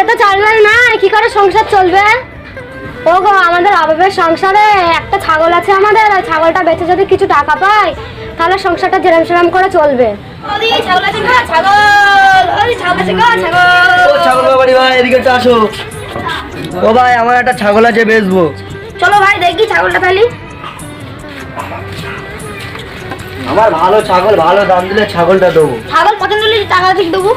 তো চালবাল না, কি করে সংসার চলবে? ও গো, আমাদের অভাবের সংসারে একটা ছাগল আছে আমাদের, ওই ছাগলটা বেচে যদি কিছু টাকা পাই তাহলে সংসারটা জেরাম সেরাম করে চলবে। ছাগল আছে গো, ছাগল, ছাগল আছে গো, ছাগল। ও ছাগল বাবারি ভাই, এদিকে একটু আসো। ও ভাই, আমার একটা ছাগল আছে, বেচবো। চলো ভাই দেখি ছাগলটা তাহলে। আমার ভালো ছাগল, ভালো দাম দিলে ছাগলটা দেবো। ছাগল পছন্দ হলে টাকা ঠিক দেবো।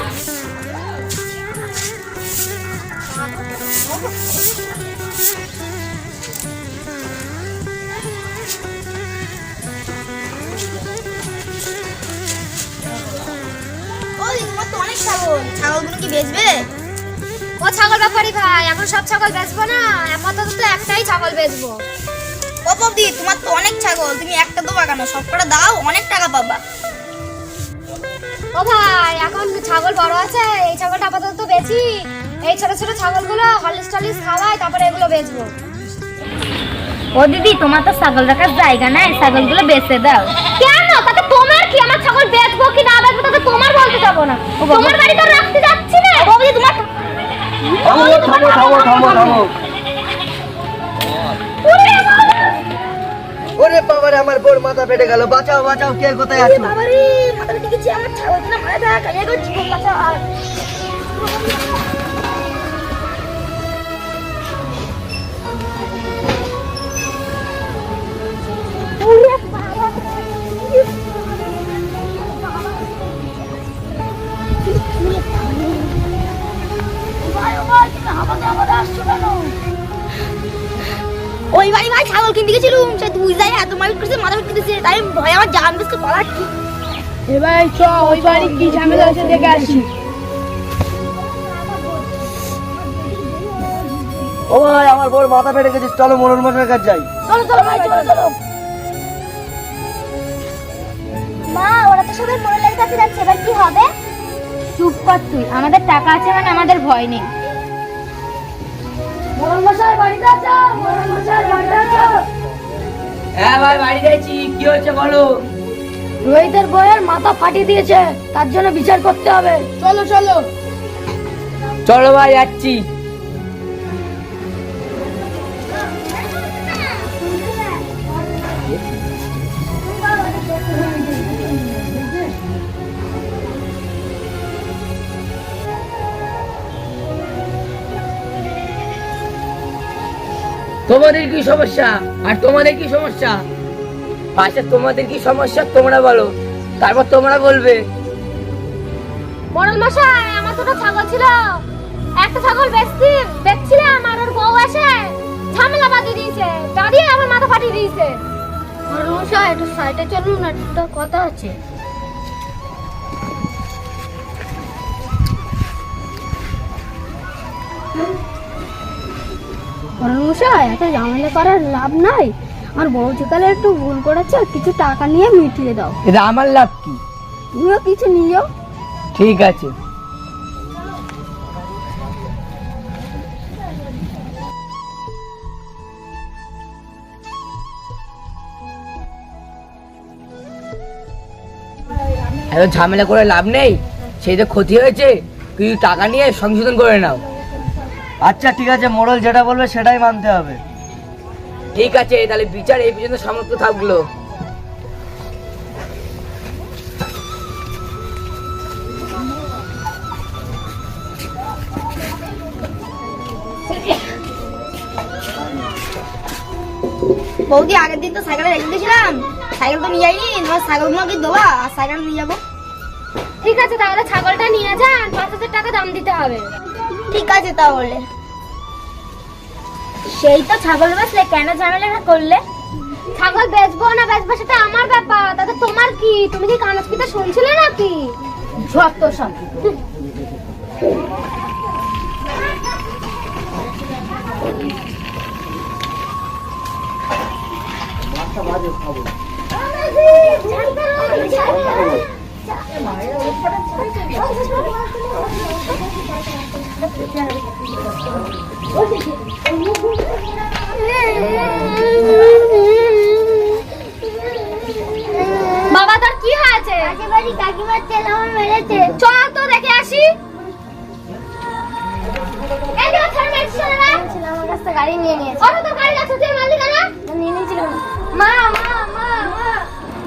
ছাগলগুলো কি বেচবে? ও ছাগল ব্যাপারী ভাই, এখন সব ছাগল বেচবো না, আপাতত তো একটাই ছাগল বেচবো। ও বৌদি, তোমার তো অনেক ছাগল, তুমি একটা দেবো কেন? সবকটা দাও, অনেক টাকা পাবা। ও ভাই, এখন ছাগল বড় আছে, এই ছাগলটা আপাতত বেচি, এই ছোট ছোট ছাগলগুলো হলিস টলিস খাওয়াই, তারপরে এগুলো বেচবো। ও দিদি, তোমার তো ছাগল রাখার জায়গা নাই, ছাগলগুলো বেচে দাও। কেন? তাতে তোমার কি? আমার ছাগল বেচবো কি না বেচবো তাতে তোমার বলতে যাবো না, তোমার বাড়ি তো রাখতে যাচ্ছি না। বৌদি তোমার থামো থামো থামো থামো থামো। ওরে বাবারে, আমার বোর মাথা ফেটে গেল, বাঁচাও বাঁচাও, কে কোথায় আছো? বাবারে, মাথা ঠিক আছে, আমার ছাগল না মারা থাক, আমি এখন জীবন বাঁচাও। ওই বাড়ি ভাই ছাগল কিনতে গেছিলুম, সে দুই যায় এত মাইট করছে, মাথা ফেটে দিয়েছে, তাই ভয় আমার জান বেশকে পালাচ্ছি। এ ভাই চ, ওই বাড়ি কি ঝামেলা আছে দেখে আসি। ও ভাই, আমার বোর মাথা ফেটে গেছে, চলো মোড়ল মশাইয়ের কাছে যাই। চলো চলো ভাই, চলো চলো। মা, ওরা তো সবাই মোড়লের কাছে যাচ্ছে, এবার কি হবে? চুপ কর তুই, আমাদের টাকা আছে মানে আমাদের ভয় নেই। মোড়ল মশাই বাড়িতে আছো? মোড়ল মশাই বাড়িতে আছো? হ্যাঁ ভাই, বাড়ি যাচ্ছি। কি হচ্ছে বলো? রোহিতের বইয়ের মাথা ফাটিয়ে দিয়েছে, তার জন্য বিচার করতে হবে। চলো চলো। চলো ভাই, যাচ্ছি। তোমাদের কি সমস্যা আর তোমাদের কি সমস্যা? আচ্ছা, তোমাদের কি সমস্যা তোমরা বলো, তারপর তোমরা বলবে। মোড়ল মশাই, আমার দুটো ছাগল ছিল, একটা ছাগল বেচছিলাম, আর ওর বউ এসে ঝামেলা বাঁধিয়ে দিয়েছে, দাঁড়িয়ে আমার মাথা ফাটিয়ে দিয়েছে। মোড়ল মশাই, একটু সাইডে চলুন না, একটা কথা আছে। মোড়ল মশাই, এত ঝামেলা করার লাভ নাই, আমার বউ যেকালে একটু ভুল করেছে, কিছু টাকা নিয়ে মিটিয়ে দাও। এটা আমার লাভ কি? তুমিও কিছু নিও। ঠিক আছে। এত ঝামেলা করে লাভ নেই, সেই তো ক্ষতি হয়েছে, কিছু টাকা নিয়ে সংশোধন করে নাও। আচ্ছা ঠিক আছে, মোড়ল যেটা বলবে সেটাই মানতে হবে। ঠিক আছে, তাহলে বিচার এই পর্যন্ত সমাপ্ত থাকলো। বৌদি, আগের দিন তো সাইকেলে রেখে দিয়েছিলাম, সাইকেল তো নিয়ে যাইনি, তোমার ছাগলগুলো কি দেবা, আর সাইকেল নিয়ে যাবো। ঠিক আছে, তাহলে ছাগলটা নিয়ে যান, ৫,০০০ টাকা দাম দিতে হবে। ঠিক আছে তাহলে। সেই তো ছাগল বেচলে, কেন ঝামেলা করলে? ছাগল বেচবো না বেচবো সেটা আমার ব্যাপার, তাতে তোমার কি? তুমি কি কানচ পিতে শুনছিলে নাকি? যত সব। বাবা, তোর কি হয়েছে? কাকিমার ছেলে আমার মেরেছে। চল তো দেখে আসি। এই যে ছেলে মেরেছিস না ছেলে আমার কাছ থেকে গাড়ি নিয়ে নিয়েছে। ওটা তো গাড়ি আছে তুই মারলি কেন নিয়ে নিয়েছিল। মা মা মা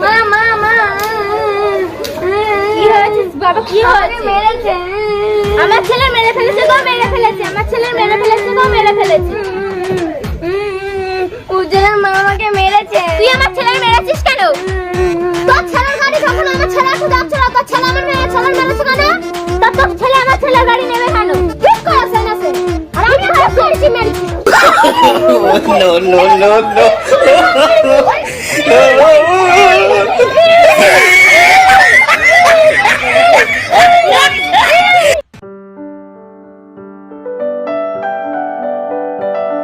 মা মা মা মা কি হয়েছে বাবা? কি হয়েছে? মেরেছে। আমার ছেলে মেরে ফেলেছে গো, মেরে ফেলেছে। আমার ছেলে মেরে ফেলেছে গো, মেরে ফেলেছে। উজ্জ্বলের মা আমাকে মেরেছে। তুই আমার ছেলে মেরেছিস কেন? তোর ছেলের গাড়ি যখন আমার ছেলে আসে যাচ্ছে না তোর ছেলে আমার মেয়ে ছেলে মেরেছে কেন? তোর ছেলে আমার ছেলের গাড়ি নেবে কেন? ঠিক করেছে না সে। আর আমি ভাব করেছি মেরেছি। no, no, no, no.